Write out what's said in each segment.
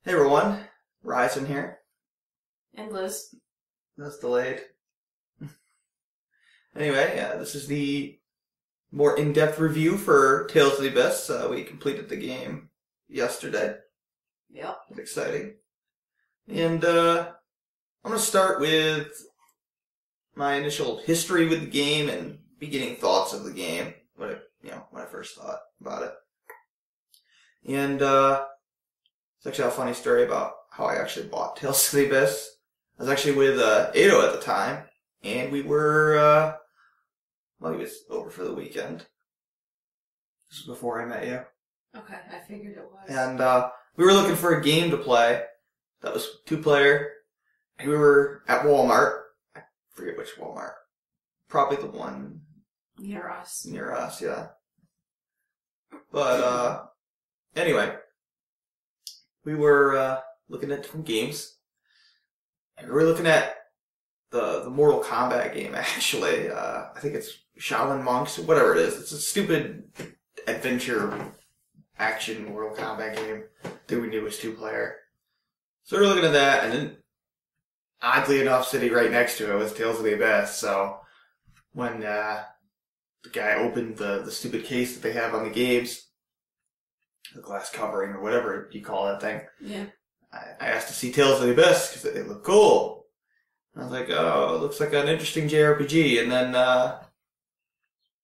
Hey everyone, Ryzen here. And Liz. That's delayed. Anyway, this is the more in-depth review for Tales of the Abyss. We completed the game yesterday. Yep. It's exciting. And I'm going to start with my initial history with the game and beginning thoughts of the game. When I first thought about it. And it's actually a funny story about how I actually bought Tales of the Abyss. I was actually with Ado at the time, and we were, he was over for the weekend. This was before I met you. Okay, I figured it was. And we were looking for a game to play that was 2-player. And we were at Walmart. I forget which Walmart. Probably the one Near us. Near us, yeah. But, anyway, we were looking at different games. And we were looking at the Mortal Kombat game, actually. I think it's Shaolin Monks, whatever it is. It's a stupid adventure action Mortal Kombat game that we knew was 2-player. So we were looking at that, and then, oddly enough, sitting right next to it was Tales of the Abyss. So when the guy opened the stupid case that they have on the games, the glass covering or whatever you call that thing. Yeah. I asked to see Tales of the Abyss because they look cool. And I was like, oh, it looks like an interesting JRPG. And then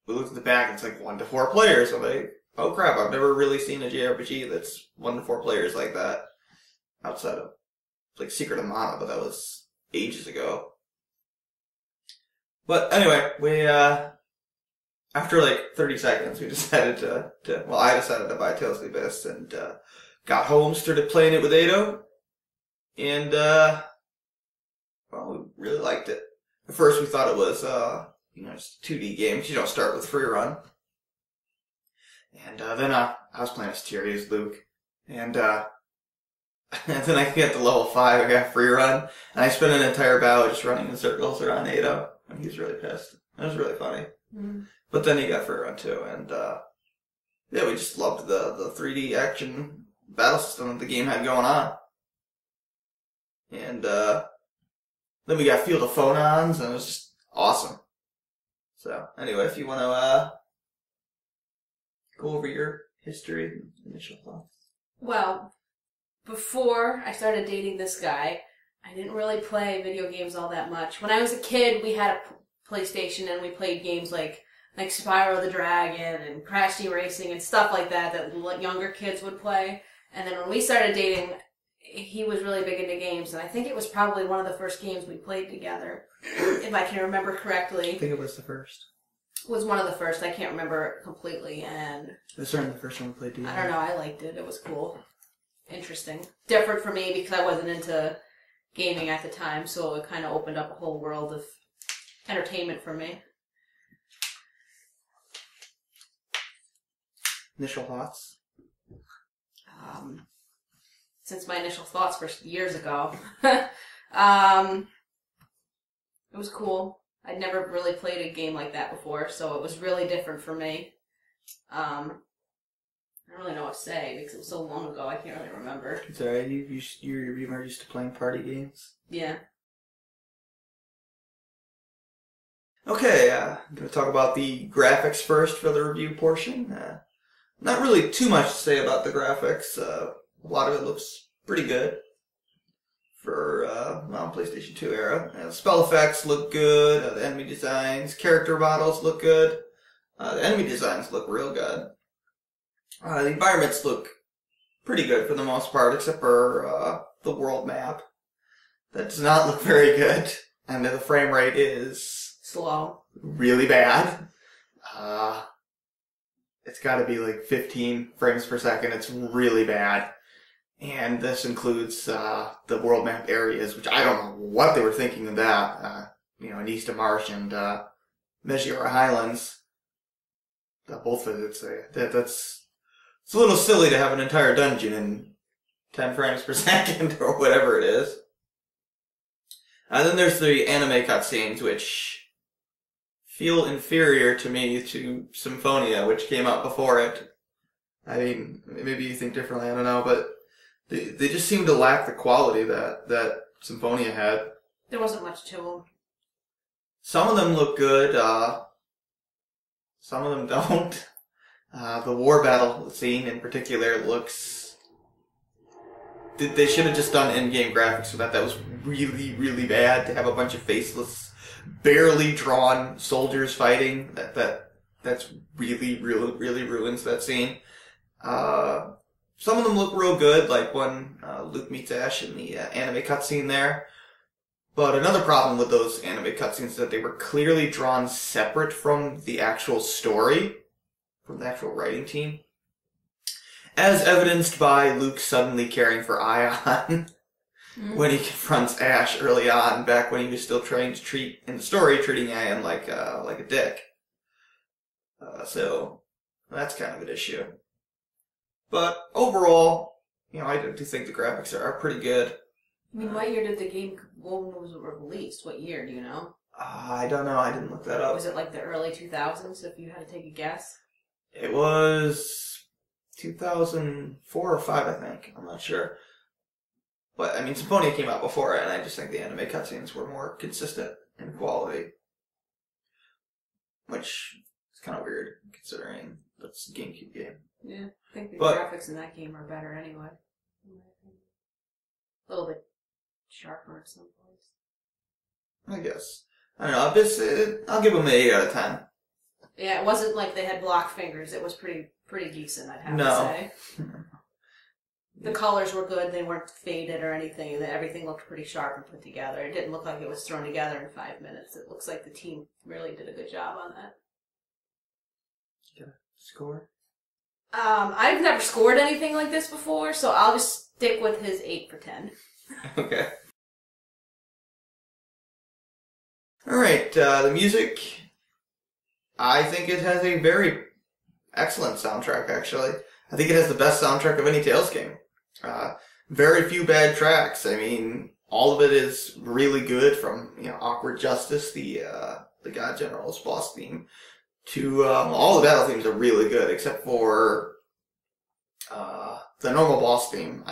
we looked at the back and it's like 1 to 4 players. I'm like, oh crap, I've never really seen a JRPG that's 1 to 4 players like that. Outside of like Secret of Mana, but that was ages ago. But anyway, we after like 30 seconds, we decided I decided to buy Tales of the Abyss and got home, started playing it with Ado, and we really liked it. At first, we thought it was just a 2D game. You don't start with free run. And then I was playing as Tyrion as Luke, and then I get to level 5, I got free run, and I spent an entire battle just running in circles around Ado, and he was really pissed. It was really funny. Mm. But then he got free run too, and we just loved the 3D action battle system that the game had going on. And then we got Field of Phonons, and it was just awesome. So anyway, if you want to go over your history and initial thoughts. Well, before I started dating this guy, I didn't really play video games all that much. When I was a kid, we had a PlayStation and we played games like Spyro the Dragon and Crash Team Racing and stuff like that younger kids would play. And then when we started dating, he was really big into games, and I think it was probably one of the first games we played together, if I can remember correctly. I think it was the first. Was one of the first. I can't remember completely, and It was certainly the first one we played together. I don't know. I liked it. It was cool, interesting, different for me because I wasn't into gaming at the time, so it kind of opened up a whole world of entertainment for me. Initial thoughts? Since my initial thoughts were years ago, it was cool. I'd never really played a game like that before, so it was really different for me. I don't really know what to say because it was so long ago. I can't really remember. It's alright. You're more used to playing party games. Yeah. Okay, I'm going to talk about the graphics first for the review portion. Not really too much to say about the graphics. A lot of it looks pretty good for PlayStation 2 era. The spell effects look good. The enemy designs, character models look good. The enemy designs look real good. The environments look pretty good for the most part, except for the world map. That does not look very good, and the frame rate is Slow. really bad. It's got to be like 15 frames per second. It's really bad. And this includes the world map areas, which I don't know what they were thinking of that. In East of Marsh and Megiora Highlands. Both of it, it's a little silly to have an entire dungeon in 10 frames per second or whatever it is. Then there's the anime cutscenes, which feel inferior to me to Symphonia, which came out before it. I mean, maybe you think differently, I don't know, but They just seem to lack the quality that Symphonia had. There wasn't much to them. Some of them look good, some of them don't. The war battle scene in particular looks... They should have just done in-game graphics for that. That was really, really bad to have a bunch of faceless, barely drawn soldiers fighting. That's really, really, really ruins that scene. Some of them look real good, like when Luke meets Ash in the anime cutscene there. But another problem with those anime cutscenes is that they were clearly drawn separate from the actual story, from the actual writing team. As evidenced by Luke suddenly caring for Ion when he confronts Ash early on, back when he was still trying to treating Ion like a dick. So that's kind of an issue. But overall, I do think the graphics are pretty good. I mean, what year did the game when was it released? What year, do you know? I don't know. I didn't look that up. Was it like the early 2000s, if you had to take a guess? It was 2004 or 5, I think. I'm not sure. But, I mean, Symphonia came out before it, and I just think the anime cutscenes were more consistent in quality. Which is kind of weird, considering that's a GameCube game. Yeah, I think the graphics in that game are better anyway. A little bit sharper in some points. I guess. I don't know. I'll give them an 8 out of 10. Yeah, it wasn't like they had block fingers. It was pretty decent, I'd have to say. The colors were good. They weren't faded or anything. Everything looked pretty sharp and put together. It didn't look like it was thrown together in 5 minutes. It looks like the team really did a good job on that. Got a score? I've never scored anything like this before, so I'll just stick with his 8 for 10. Okay. Alright, the music, I think it has a very excellent soundtrack, actually. I think it has the best soundtrack of any Tales game. Very few bad tracks. I mean, all of it is really good, from, Awkward Justice, the God General's boss theme, to all the battle themes are really good, except for the normal boss theme,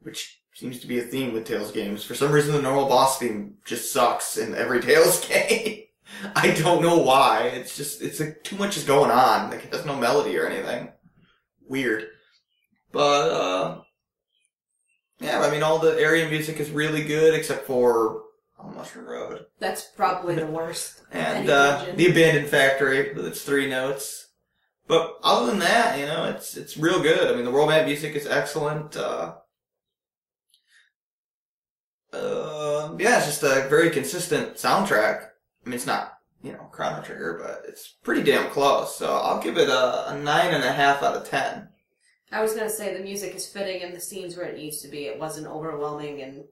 which seems to be a theme with Tales games. For some reason, the normal boss theme just sucks in every Tales game. I don't know why. It's like too much is going on. Like, it has no melody or anything. Weird. But, yeah, I mean, all the area music is really good, except for on Mushroom Road. That's probably the worst. And the Abandoned Factory with its 3 notes. But other than that, it's real good. I mean, the world map music is excellent. Yeah, it's just a very consistent soundtrack. I mean, it's not, Chrono Trigger, but it's pretty damn close. So I'll give it a 9.5 out of 10. I was going to say the music is fitting in the scenes where it needs to be. It wasn't overwhelming, and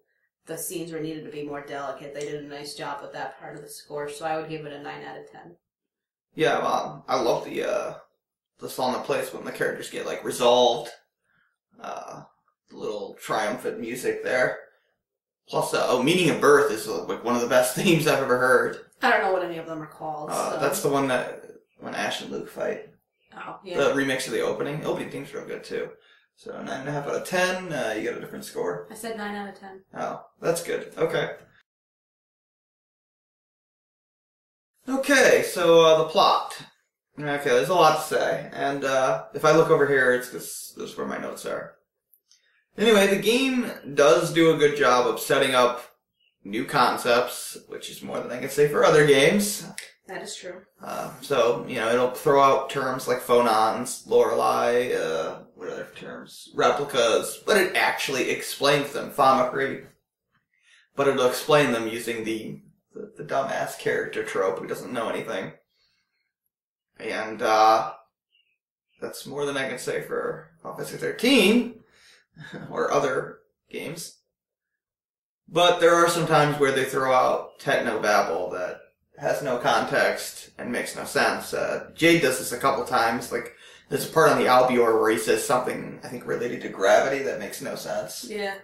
the scenes where it needed to be more delicate. They did a nice job with that part of the score, so I would give it a 9 out of 10. Yeah, well, I love the song that plays when the characters get, resolved. The little triumphant music there. Plus, Meaning of Birth is, one of the best themes I've ever heard. I don't know what any of them are called. So. That's the one that, when Ash and Luke fight. Oh, yeah. The remix of the opening. The opening theme's real good, too. So, 9.5 out of 10, you got a different score. I said 9 out of 10. Oh, that's good. Okay. Okay, so, the plot. Okay, there's a lot to say. And, if I look over here, it's because this is where my notes are. Anyway, the game does do a good job of setting up new concepts, which is more than I can say for other games. That is true. So, it'll throw out terms like phonons, Lorelei, what other terms? Replicas, but it actually explains them. Thaumaturgy. But it'll explain them using the dumbass character trope who doesn't know anything. And, that's more than I can say for Final Fantasy 13. Or other games. But there are some times where they throw out techno-babble that has no context and makes no sense. Jade does this a couple times. There's a part on the Albior where he says something, I think, related to gravity that makes no sense. Yeah.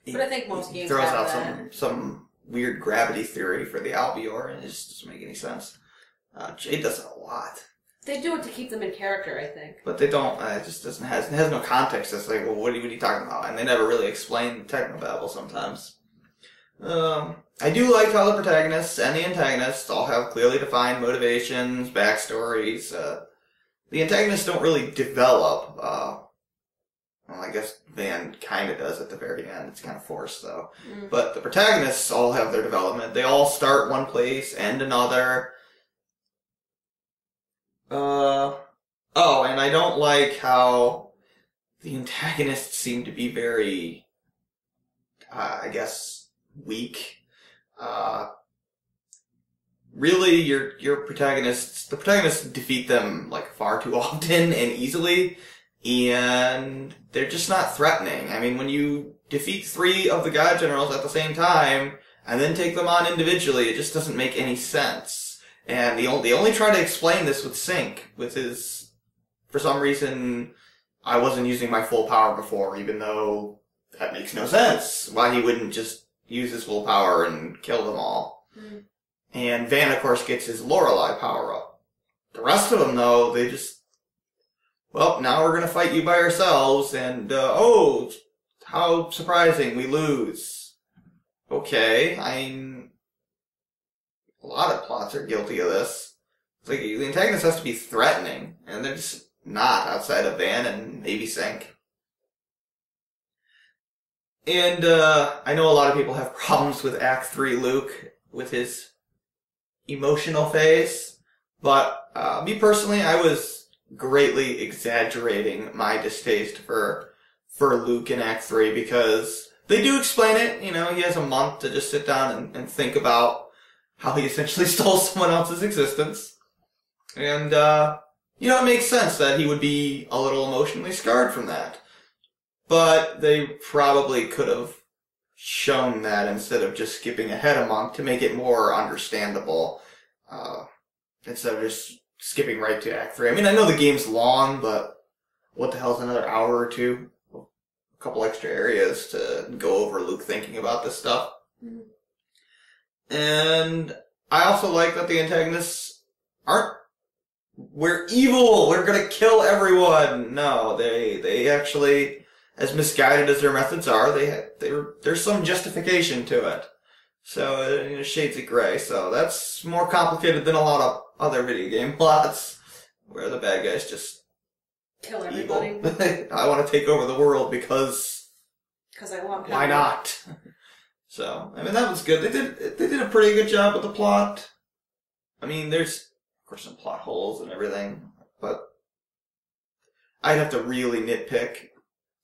But I think most games throws have out that. some weird gravity theory for the Albior, and it just doesn't make any sense. Jade does it a lot. They do it to keep them in character, I think. But they don't, it just it has no context. It's like, well, what are you talking about? And they never really explain the technobabble sometimes. I do like how the protagonists and the antagonists all have clearly defined motivations, backstories. The antagonists don't really develop. Well, I guess Van kind of does at the very end. It's kind of forced, though. But the protagonists all have their development. They all start one place, end another. And I don't like how the antagonists seem to be very, I guess, weak. Really, the protagonists defeat them, like, far too often and easily, and they're just not threatening. I mean, when you defeat 3 of the god generals at the same time, and then take them on individually, it just doesn't make any sense. And they only try to explain this with Sync, with his, for some reason, I wasn't using my full power before, even though that makes no sense. Why he wouldn't just use his full power and kill them all. And Van, of course, gets his Lorelei power up. The rest of them, though, they just, well, now we're gonna fight you by ourselves, and, oh, how surprising, we lose. Okay, a lot of plots are guilty of this. It's like, the antagonist has to be threatening, and they're just not outside of Van and maybe Sync. And, I know a lot of people have problems with Act 3 Luke, with his emotional phase, but, me personally, I was greatly exaggerating my distaste for Luke in Act 3, because they do explain it, he has a month to just sit down and think about how he essentially stole someone else's existence. And, it makes sense that he would be a little emotionally scarred from that. But they probably could have shown that instead of just skipping ahead a month to make it more understandable, instead of just skipping right to Act 3. I mean, I know the game's long, but what the hell's another hour or two? A couple extra areas to go over Luke thinking about this stuff. And I also like that the antagonists aren't, we're evil, we're gonna kill everyone. No, they actually, as misguided as their methods are, there's some justification to it. So, shades of gray. So that's more complicated than a lot of other video game plots, where the bad guys just kill everybody. Evil. I want to take over the world because I want power. Why not? So, I mean, that was good. They did a pretty good job with the plot. I mean, there's, of course, some plot holes and everything, but I'd have to really nitpick.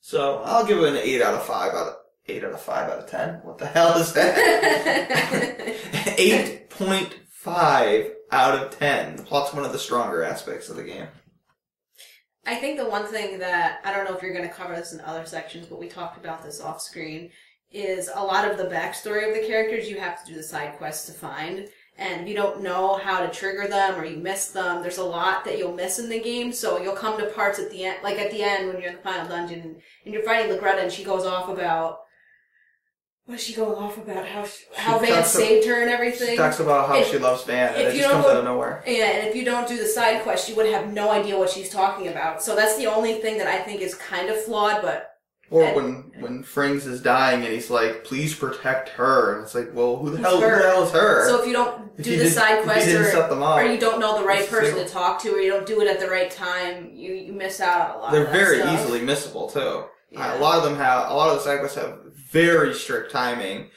So, I'll give it an 8 out of 5 out of 10. What the hell is that? 8.5 out of 10. The plot's one of the stronger aspects of the game. I think the one thing that, I don't know if you're going to cover this in other sections, but we talked about this off screen, is a lot of the backstory of the characters you have to do the side quests to find. And if you don't know how to trigger them or you miss them, there's a lot that you'll miss in the game. So you'll come to parts at the end, like at the end when you're in the final dungeon and you're fighting Legretta and she goes off about, what is she going off about? How Van saved her and everything. She talks about how she loves Van and it just comes out of nowhere. Yeah, and if you don't do the side quest, you would have no idea what she's talking about. So that's the only thing that I think is kind of flawed, but... Or when Frings is dying and he's like, please protect her. And it's like, well, who the hell is her? So if you don't do the side quest or you don't know the right person to talk to or you don't do it at the right time, you miss out on a lot of that stuff. They're very easily missable, too. Yeah. A lot of the side quests have very strict timing.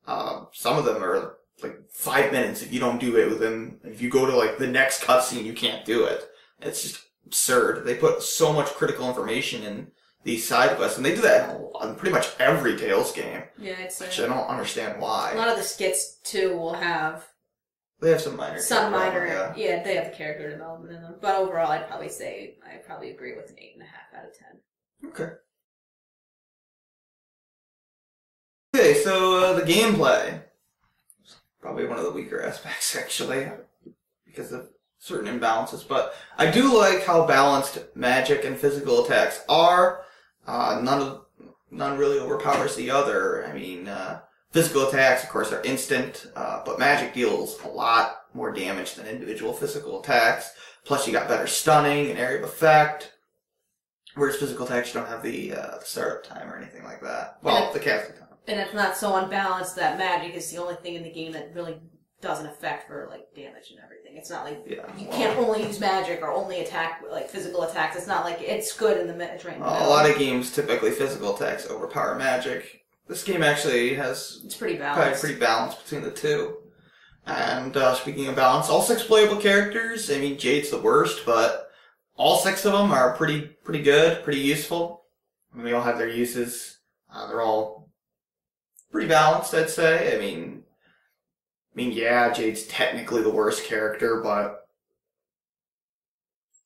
Some of them are like 5 minutes if you don't do it within, if you go to like the next cutscene, you can't do it. It's just absurd. They put so much critical information in these side quests, and they do that in pretty much every Tales game. Yeah, it's which I don't understand why. A lot of the skits too will have. They have some minor. Yeah, they have the character development in them. But overall, I'd probably agree with an 8.5 out of 10. Okay. Okay, so the gameplay. Probably one of the weaker aspects, actually, because of certain imbalances. But I do like how balanced magic and physical attacks are. None really overpowers the other. I mean, physical attacks, of course, are instant, but magic deals a lot more damage than individual physical attacks. Plus, you got better stunning and area of effect. Whereas physical attacks, you don't have the startup time or anything like that. Well, the casting time. And it's not so unbalanced that magic is the only thing in the game that really doesn't affect for like damage and everything. It's not like you can't only use magic or only attack like physical attacks. It's not like it's good in the mid. Right in the middle. A lot of games typically physical attacks overpower magic. This game actually has it's pretty balanced. Pretty balanced between the two. And speaking of balance, all 6 playable characters. I mean, Jade's the worst, but all 6 of them are pretty good, pretty useful. I mean, they all have their uses. They're all pretty balanced, I'd say. I mean, yeah, Jade's technically the worst character, but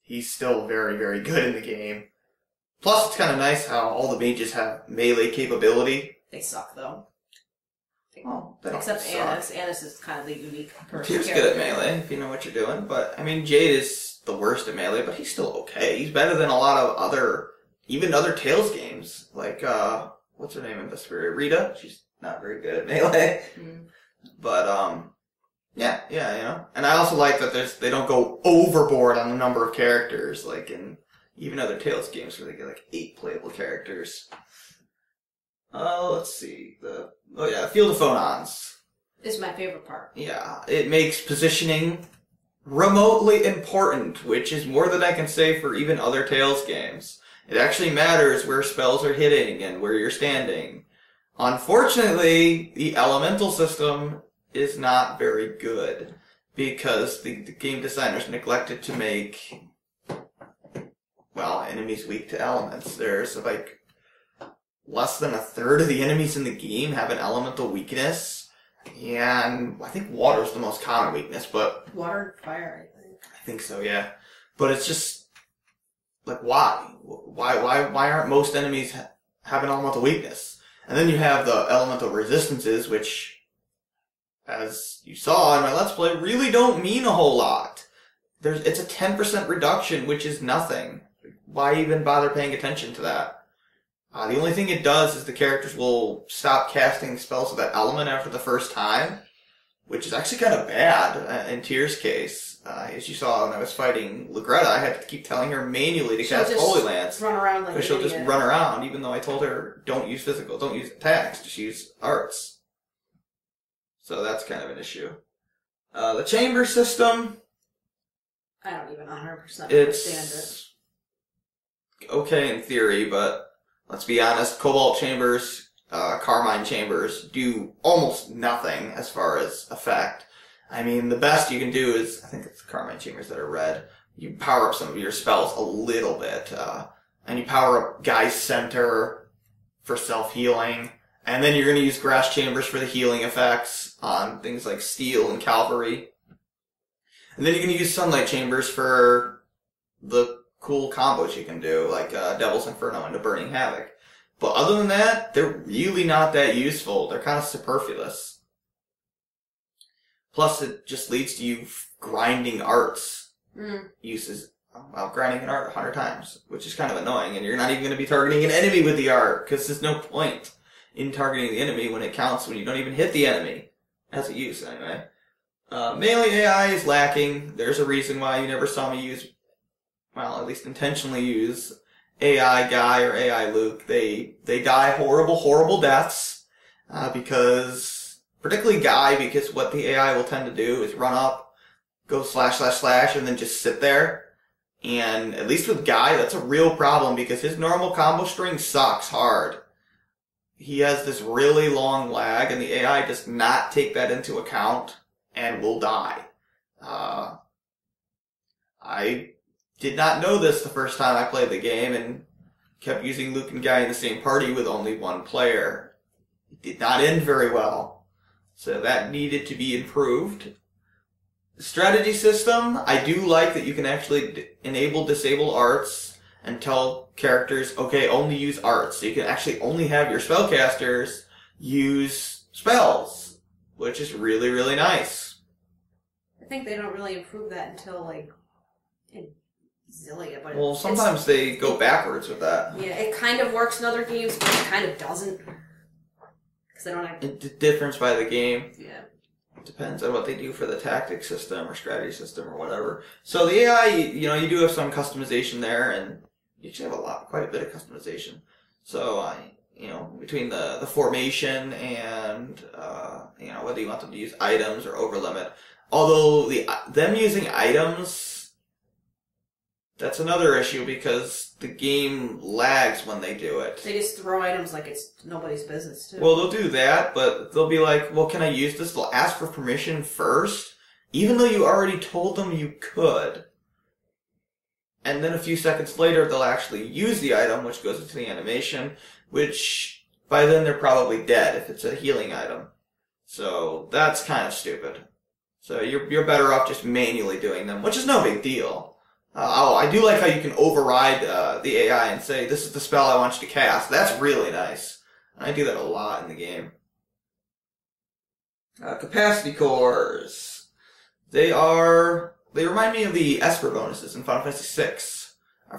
he's still very, very good in the game. Plus, it's kind of nice how all the mages have melee capability. They suck, though. Well, they don't Except suck. Annis. Annis is kind of the unique person. Tyr's good at melee, if you know what you're doing. But, I mean, Jade is the worst at melee, but he's still okay. He's better than a lot of other Tales games. Like, what's her name in this period? Rita? She's not very good at melee. Mm. But, yeah, you know. And I also like that they don't go overboard on the number of characters, like in even other Tales games where they get like 8 playable characters. Let's see. Field of Phonons. This is my favorite part. Yeah, it makes positioning remotely important, which is more than I can say for even other Tales games. It actually matters where spells are hitting and where you're standing. Unfortunately, the elemental system is not very good because the game designers neglected to make, well, enemies weak to elements. There's like less than a third of the enemies in the game have an elemental weakness, and I think water's the most common weakness, but water and fire, I think so, yeah. But it's just like, why? Why aren't most enemies have an elemental weakness? And then you have the elemental resistances, which, as you saw in my Let's Play, really don't mean a whole lot. It's a 10% reduction, which is nothing. Why even bother paying attention to that? The only thing it does is the characters will stop casting spells of that element after the first time, which is actually kind of bad in Tyr's case. As you saw when I was fighting Lugretta, I had to keep telling her manually to cast Holy Lance. Run around like because she'll just run around, even though I told her, don't use physical, don't use attacks, just use arts. So that's kind of an issue. The chamber system. I don't even 100% understand It's okay in theory, but let's be honest, Cobalt chambers, Carmine chambers do almost nothing as far as effect. I mean, the best you can do is, I think it's the Carmine chambers that are red. You power up some of your spells a little bit, and you power up Guy's Center for self-healing, and then you're going to use Grass chambers for the healing effects on things like Steel and Cavalry. And then you're going to use Sunlight chambers for the cool combos you can do, like Devil's Inferno into Burning Havoc. But other than that, they're really not that useful. They're kind of superfluous. Plus, it just leads to you grinding arts uses. Well, grinding an art 100 times, which is kind of annoying, and you're not even going to be targeting an enemy with the art, because there's no point in targeting the enemy when it counts when you don't even hit the enemy. As a use, anyway. Melee AI is lacking. There's a reason why you never saw me use, well, at least intentionally use AI Guy or AI Luke. They die horrible deaths, because, particularly Guy, because what the AI will tend to do is run up, go slash, and then just sit there. And at least with Guy, that's a real problem, because his normal combo string sucks hard. He has this really long lag, and the AI does not take that into account, and will die. I did not know this the first time I played the game, and kept using Luke and Guy in the same party with only one player. It did not end very well. So that needed to be improved. The strategy system, I do like that you can actually disable arts and tell characters, okay, only use arts. So you can actually only have your spellcasters use spells, which is really, really nice. I think they don't really improve that until, like, in Zillia. But well, sometimes they go backwards with that. Yeah, it kind of works in other games, but it kind of doesn't. Because I don't have... It differs by the game. Yeah. Depends on what they do for the tactic system or strategy system or whatever. So the AI, you do have some customization there, and you actually have quite a bit of customization. So, between the formation and, whether you want them to use items or overlimit. Although them using items, that's another issue because the game lags when they do it. They just throw items like it's nobody's business, too. Well, they'll do that, but they'll be like, well, can I use this? They'll ask for permission first, even though you already told them you could. And then a few seconds later, they'll actually use the item, which goes into the animation, which by then they're probably dead if it's a healing item. So that's kind of stupid. So you're better off just manually doing them, which is no big deal. I do like how you can override the AI and say, this is the spell I want you to cast. That's really nice. And I do that a lot in the game. Capacity cores. They remind me of the Esper bonuses in Final Fantasy VI.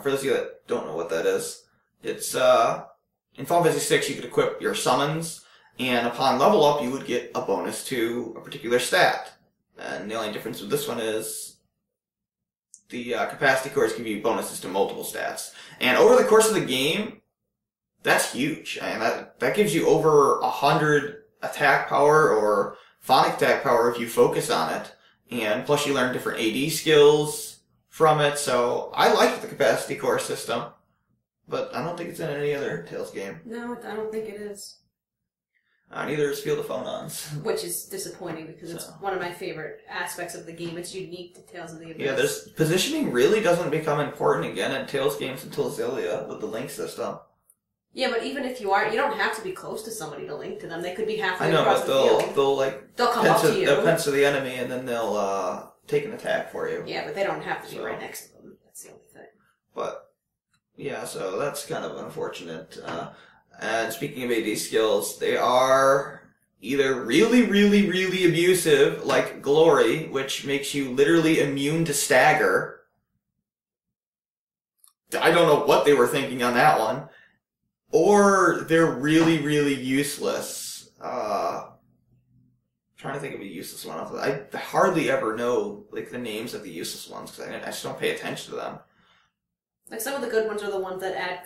For those of you that don't know what that is, it's, in Final Fantasy VI you could equip your summons, and upon level up you would get a bonus to a particular stat. And the only difference with this one is the capacity cores give you bonuses to multiple stats. And over the course of the game, that's huge. I mean, that gives you over 100 attack power or phonic attack power if you focus on it. And plus you learn different AD skills from it. So I like the capacity core system, but I don't think it's in any other Tales game. No, I don't think it is. Neither is Field of Phonons. Which is disappointing because it's one of my favorite aspects of the game. It's unique to Tales of the Abyss. Yeah, positioning really doesn't become important again in Tales games until Xillia with the link system. Yeah, but even if you are, you don't have to be close to somebody to link to them. They could be halfway I know, across but the field. they'll come up to you. They'll pinch to the enemy and then they'll take an attack for you. Yeah, but they don't have to be right next to them. That's the only thing. But yeah, so that's kind of unfortunate. And speaking of AD skills, they are either really, really, really abusive, like Glory, which makes you literally immune to stagger. I don't know what they were thinking on that one. Or they're really, really useless. I'm trying to think of a useless one. I hardly ever know the names of the useless ones because I just don't pay attention to them. Like some of the good ones are the ones that add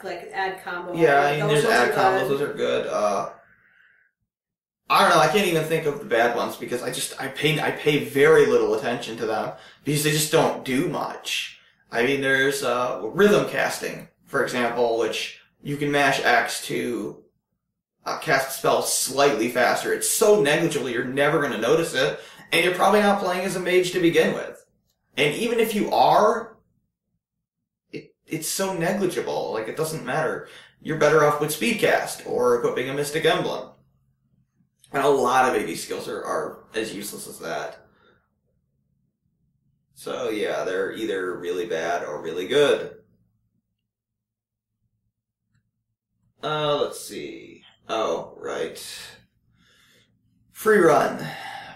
combo. Yeah, I mean, there's add combos; those are good. I don't know. I can't even think of the bad ones because I pay very little attention to them because they just don't do much. I mean, there's rhythm casting, for example, which you can mash X to cast a spell slightly faster. It's so negligible you're never going to notice it, and you're probably not playing as a mage to begin with. And even if you are, it's so negligible, it doesn't matter. You're better off with Speedcast or equipping a Mystic Emblem. And a lot of AD skills are as useless as that. So yeah, they're either really bad or really good. Let's see. Oh, right. Free run.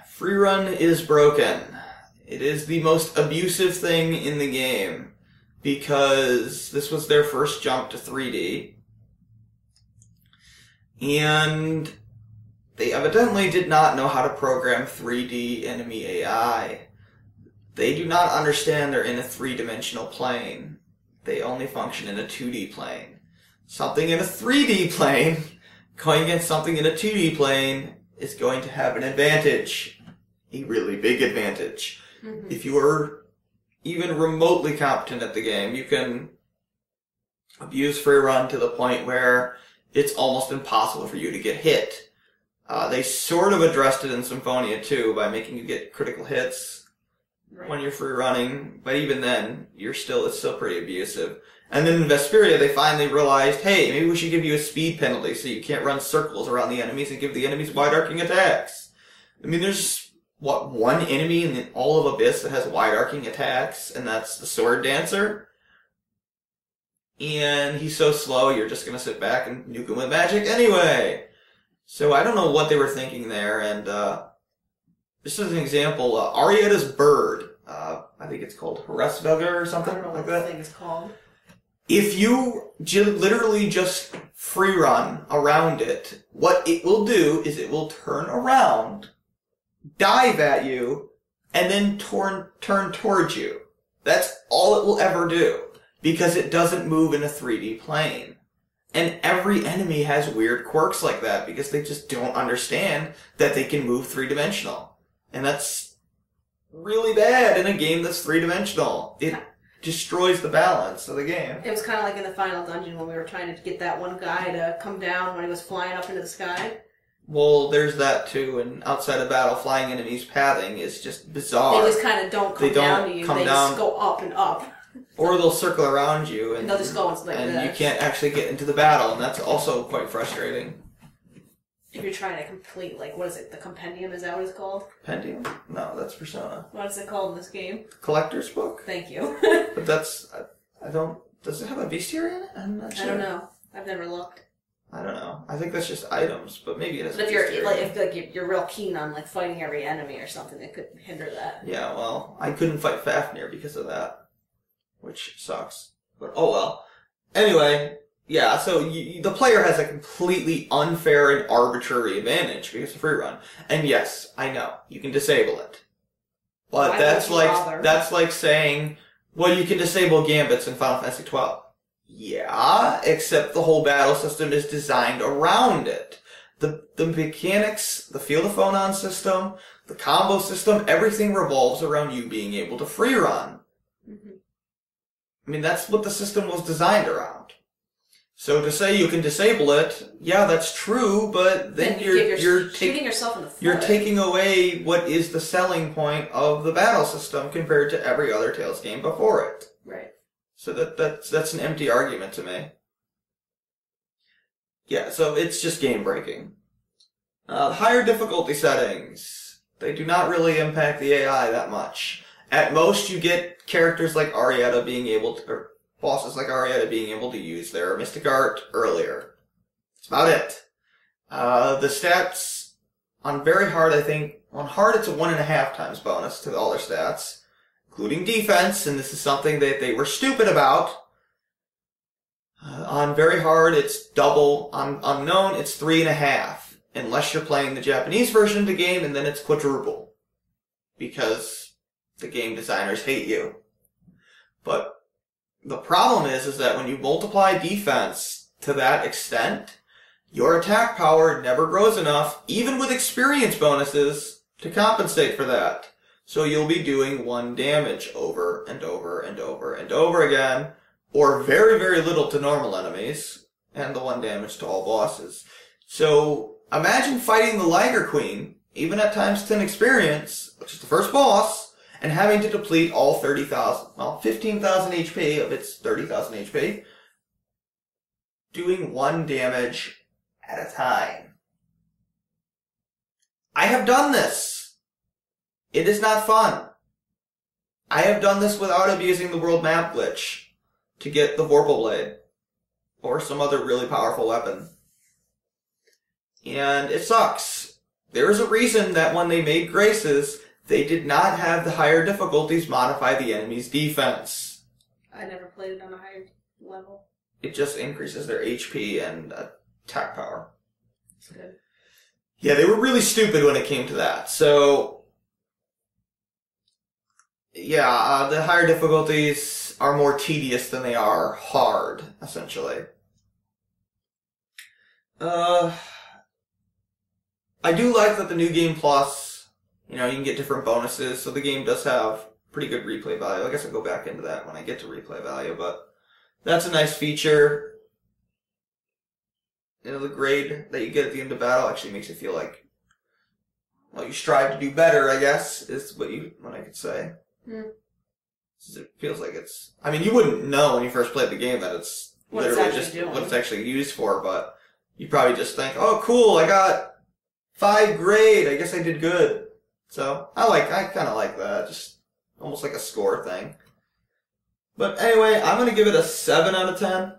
Free run is broken. It is the most abusive thing in the game because this was their first jump to 3D. And they evidently did not know how to program 3D enemy AI. They do not understand they're in a three-dimensional plane. They only function in a 2D plane. Something in a 3D plane going against something in a 2D plane is going to have an advantage. A really big advantage. Mm-hmm. If you are even remotely competent at the game, you can abuse free run to the point where it's almost impossible for you to get hit. They sort of addressed it in Symphonia too by making you get critical hits when you're free running, but even then, it's still pretty abusive. And then in Vesperia, they finally realized, hey, maybe we should give you a speed penalty so you can't run circles around the enemies and give the enemies wide-arcing attacks. I mean, there's, one enemy in all of Abyss that has wide-arcing attacks, and that's the Sword Dancer. And he's so slow, you're just gonna sit back and nuke him with magic anyway. So I don't know what they were thinking there, and this is an example, Arietta's bird, I think it's called Hresvelga or something like that. I don't know what the thing is called. If you literally just free run around it, what it will do is it will turn around dive at you, and then turn towards you. That's all it will ever do, because it doesn't move in a 3D plane. And every enemy has weird quirks like that, because they just don't understand that they can move three-dimensional. And that's really bad in a game that's three-dimensional. It destroys the balance of the game. It was kind of like in the final dungeon when we were trying to get that one guy to come down when he was flying up into the sky. Well, there's that too, and outside of battle, flying enemies pathing is just bizarre. They just kind of don't come down to you, they just go up and up. Or they'll circle around you, and they'll just go like and this. You can't actually get into the battle, and that's also quite frustrating. If you're trying to complete, like, what is it, the Compendium, is that what it's called? Compendium? No, that's Persona. What is it called in this game? Collector's Book? Thank you. But that's, I don't, does it have a bestiary in it? I'm not sure. I don't know. I've never looked. I don't know. I think that's just items, but maybe it is. But if you're real keen on like fighting every enemy or something, that could hinder that. Yeah, well, I couldn't fight Fafnir because of that, which sucks. But oh well. Anyway, yeah. So the player has a completely unfair and arbitrary advantage because of free run. And yes, I know you can disable it, but that's like saying, well, you can disable gambits in Final Fantasy 12. Yeah, except the whole battle system is designed around it. The mechanics, the Field of Phonon system, the combo system, everything revolves around you being able to free run. Mm-hmm. I mean, that's what the system was designed around. So to say you can disable it, yeah, that's true, but then you're shooting yourself in the foot. You're taking away what is the selling point of the battle system compared to every other Tales game before it. Right. So that's an empty argument to me. Yeah, so it's just game breaking. Higher difficulty settings. They do not really impact the AI that much. At most, you get characters like Arietta being able to, or bosses like Arietta being able to use their Mystic Art earlier. That's about it. The stats on very hard, I think, on hard it's a 1.5 times bonus to all their stats, including defense, and this is something that they were stupid about. On very hard, it's double. On unknown, it's 3.5. Unless you're playing the Japanese version of the game, and then it's quadruple. Because the game designers hate you. But the problem is that when you multiply defense to that extent, your attack power never grows enough, even with experience bonuses, to compensate for that. So you'll be doing 1 damage over and over and over and over again, or very, very little to normal enemies, and the 1 damage to all bosses. So imagine fighting the Liger Queen, even at times 10 experience, which is the first boss, and having to deplete all 15,000 HP of its 30,000 HP, doing 1 damage at a time. I have done this. It is not fun. I have done this without abusing the world map glitch to get the Vorpal Blade or some other really powerful weapon. And it sucks. There is a reason that when they made Graces, they did not have the higher difficulties modify the enemy's defense. I never played it on a higher level. It just increases their HP and attack power. That's good. Yeah, they were really stupid when it came to that. So yeah, the higher difficulties are more tedious than they are hard, essentially. I do like that the New Game Plus, you can get different bonuses, so the game does have pretty good replay value. I guess I'll go back into that when I get to replay value, but that's a nice feature. The grade that you get at the end of battle actually makes you feel like, well, you strive to do better, I guess, is what I could say. Mm. It feels like it's, you wouldn't know when you first played the game that it's literally just what it's actually used for, but you probably just think, oh cool, I got 5 grade, I guess I did good. So, I kinda like that, just almost like a score thing. But anyway, I'm gonna give it a 7 out of 10.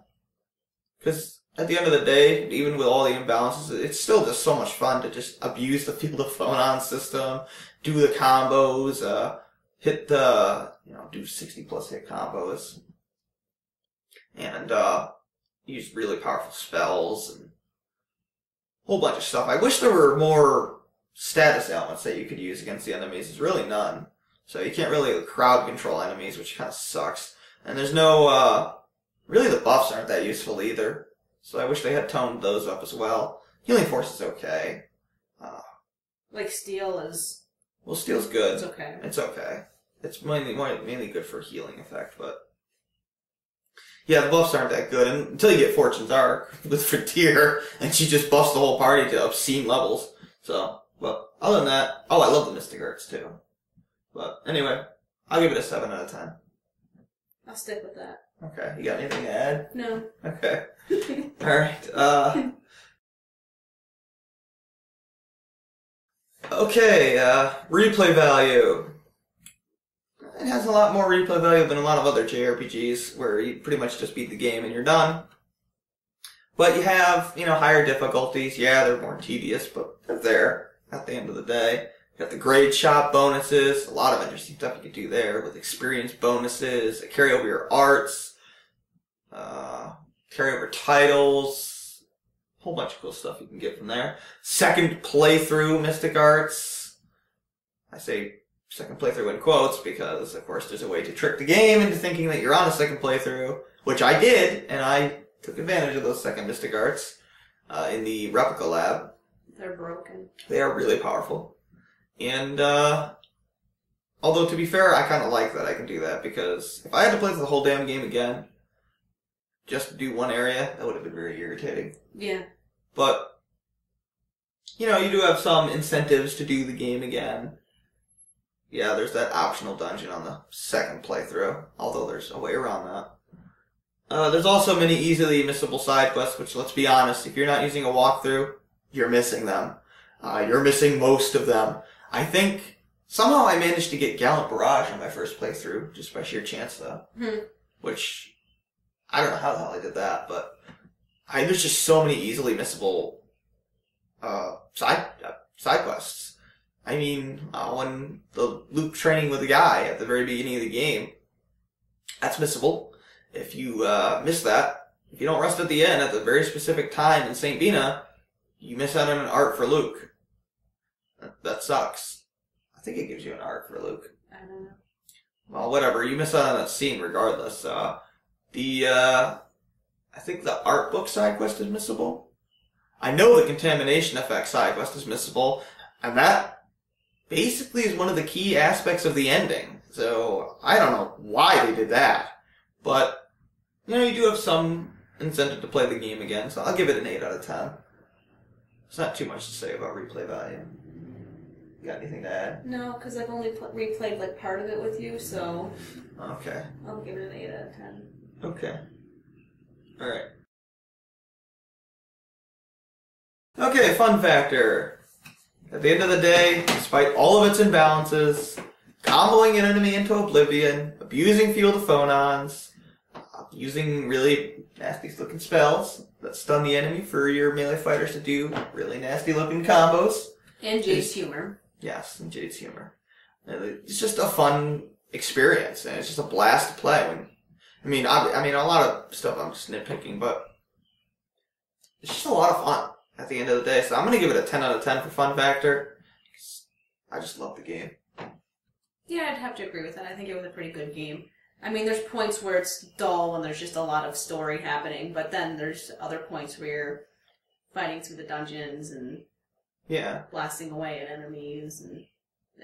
Cause at the end of the day, even with all the imbalances, it's still just so much fun to just abuse the Field of Phonon system, do the combos, hit the, do 60 plus hit combos, and use really powerful spells, and a whole bunch of stuff. I wish there were more status elements that you could use against the enemies. There's really none. So you can't really crowd control enemies, which kind of sucks. And there's no, really the buffs aren't that useful either. So I wish they had toned those up as well. Healing Force is okay. Like Steel is... Well, Steel's good. It's okay. It's okay. It's mainly good for healing effect, but... Yeah, the buffs aren't that good until you get Fortune's Arc with Frontier, and she just buffs the whole party to obscene levels. So, but other than that... Oh, I love the Mystic Arts, too. But anyway, I'll give it a 7 out of 10. I'll stick with that. Okay, you got anything to add? No. Okay. Alright, okay, replay value. It has a lot more replay value than a lot of other JRPGs, where you pretty much just beat the game and you're done. But you have, higher difficulties. Yeah, they're more tedious, but they're there at the end of the day. You got the grade shop bonuses, a lot of interesting stuff you can do there with experience bonuses, carry over your arts, carry over titles, a whole bunch of cool stuff you can get from there. Second playthrough Mystic Arts. I say second playthrough in quotes because, of course, there's a way to trick the game into thinking that you're on a second playthrough, which I did, and I took advantage of those second Mystic Arts in the Replica Lab. They're broken. They are really powerful. And, although to be fair, I kind of like that I can do that, because if I had to play the whole damn game again, just to do one area, that would have been very irritating. Yeah. But, you do have some incentives to do the game again. Yeah, there's that optional dungeon on the second playthrough, although there's a way around that. There's also many easily missable side quests, which, let's be honest, if you're not using a walkthrough, you're missing them. You're missing most of them. I think somehow I managed to get Gallant Barrage on my first playthrough, just by sheer chance, though. Which, I don't know how the hell I did that, but there's just so many easily missable side quests. I mean, when the loop training with the guy at the very beginning of the game, that's missable. If you miss that, if you don't rest at the end at the very specific time in St. Bina, you miss out on an art for Luke. That sucks. I think it gives you an art for Luke. I don't know. Well, whatever. You miss out on that scene regardless. I think the art book side quest is missable. I know the contamination effect side quest is missable, and that basically is one of the key aspects of the ending. So, I don't know why they did that. But, you do have some incentive to play the game again, so I'll give it an 8 out of 10. There's not too much to say about replay value. You got anything to add? No, because I've only replayed part of it with you, so... Okay. I'll give it an 8 out of 10. Okay. Alright. Okay, fun factor. At the end of the day, despite all of its imbalances, comboing an enemy into oblivion, abusing Field of Phonons, using really nasty-looking spells that stun the enemy for your melee fighters to do really nasty-looking combos. And Jade's humor. Yes, and Jade's humor. It's just a fun experience, and it's just a blast to play. I mean, a lot of stuff I'm just nitpicking, but it's just a lot of fun at the end of the day. So I'm going to give it a 10 out of 10 for fun factor. I just love the game. Yeah, I'd have to agree with that. I think it was a pretty good game. I mean, there's points where it's dull and there's just a lot of story happening, but then there's other points where you're fighting through the dungeons and blasting away at enemies and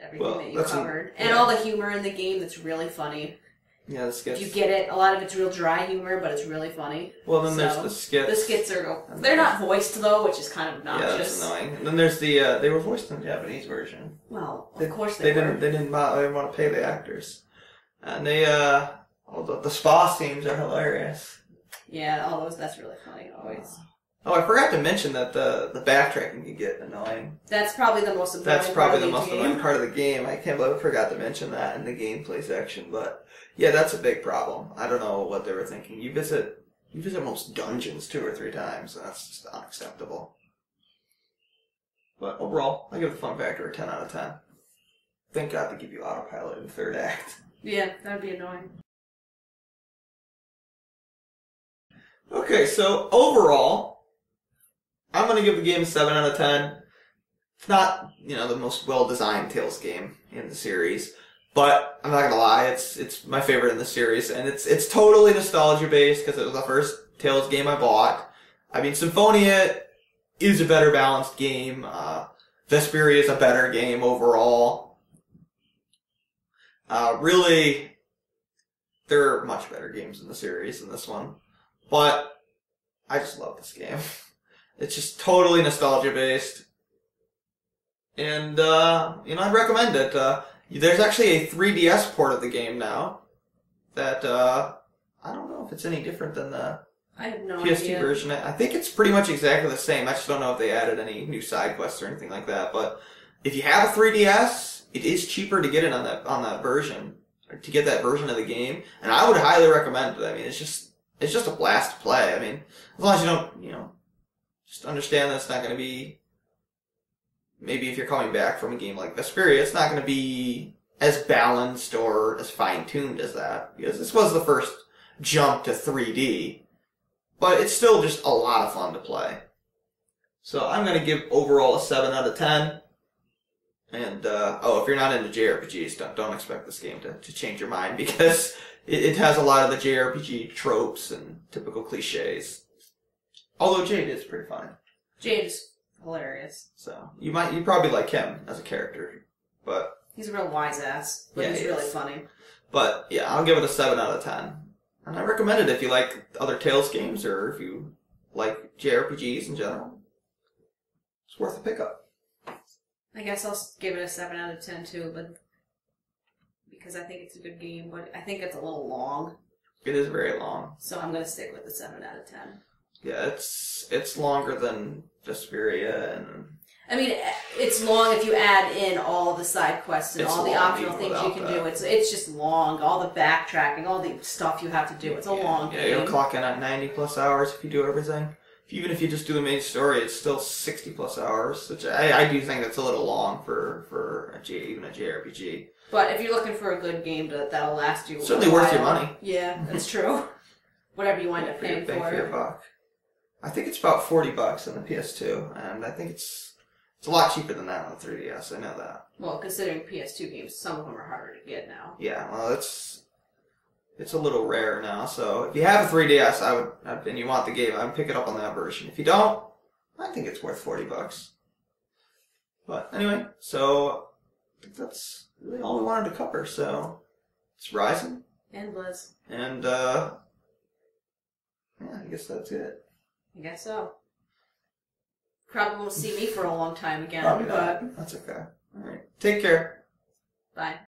everything that you covered. And all the humor in the game that's really funny. Yeah, the skits. If you get it, a lot of it's real dry humor, but it's really funny. Well, then there's the skits. The skits they're not voiced, though, which is kind of obnoxious. Yeah, that's annoying. And then there's they were voiced in the Japanese version. Well, of course they were. They didn't want to pay the actors. And the spa scenes are hilarious. Yeah, that's really funny, always. Oh, I forgot to mention that the backtracking can get annoying. That's probably the most annoying annoying part of the game. I can't believe I forgot to mention that in the gameplay section, but yeah, that's a big problem. I don't know what they were thinking. You visit most dungeons 2 or 3 times, and that's just unacceptable. But overall, I give the fun factor a 10 out of 10. Thank God they give you autopilot in the 3rd act. Yeah, that'd be annoying. Okay, so overall, I'm going to give the game a 7 out of 10. It's not, the most well-designed Tales game in the series, but I'm not gonna lie, it's my favorite in the series, and it's totally nostalgia-based because it was the first Tales game I bought. I mean, Symphonia is a better balanced game. Vesperia is a better game overall. Really, there are much better games in the series than this one, but I just love this game. It's just totally nostalgia-based. And, I'd recommend it. There's actually a 3DS port of the game now that, I don't know if it's any different than the I have no PS2 idea. version. I think it's pretty much exactly the same. I just don't know if they added any new side quests or anything like that. But if you have a 3DS, it is cheaper to get it on that version, or to get that version of the game. And I would highly recommend it. I mean, it's just a blast to play. I mean, as long as you don't, just understand that it's not going to be, maybe if you're coming back from a game like Vesperia, it's not going to be as balanced or as fine-tuned as that, because this was the first jump to 3D, but it's still just a lot of fun to play. So I'm going to give overall a 7 out of 10. And, if you're not into JRPGs, don't expect this game to change your mind, because it has a lot of the JRPG tropes and typical cliches. Although Jade is pretty funny. Jade is hilarious. So, you'd probably like him as a character, but... He's a real wise ass, but he's really funny. But, yeah, I'll give it a 7 out of 10. And I recommend it if you like other Tales games, or if you like JRPGs in general. It's worth a pickup. I guess I'll give it a 7 out of 10 too, but because I think it's a good game, but I think it's a little long. It is very long. So I'm going to stick with the 7 out of 10. Yeah, it's longer than Vesperia, and... I mean, it's long if you add in all the side quests and all the optional things you can do. It's just long. All the backtracking, all the stuff you have to do. It's a long game. Yeah, you'll clock in at 90 plus hours if you do everything. Even if you just do the main story, it's still 60 plus hours, which I do think that's a little long for even a JRPG. But if you're looking for a good game that'll last you, certainly worth your money. Yeah, that's true. Whatever you wind up paying for. Bang for your buck. I think it's about $40 on the PS2, and I think it's a lot cheaper than that on the 3DS. I know that. Well, considering PS2 games, some of them are harder to get now. Yeah, well, it's a little rare now. So if you have a 3DS, and you want the game, I'd pick it up on that version. If you don't, I think it's worth $40. But anyway, so I think that's really all we wanted to cover. So it's Ryzen and Blizz, and yeah, I guess that's it. I guess so. Probably won't see me for a long time again, Probably but not. That's okay. All right, take care. Bye.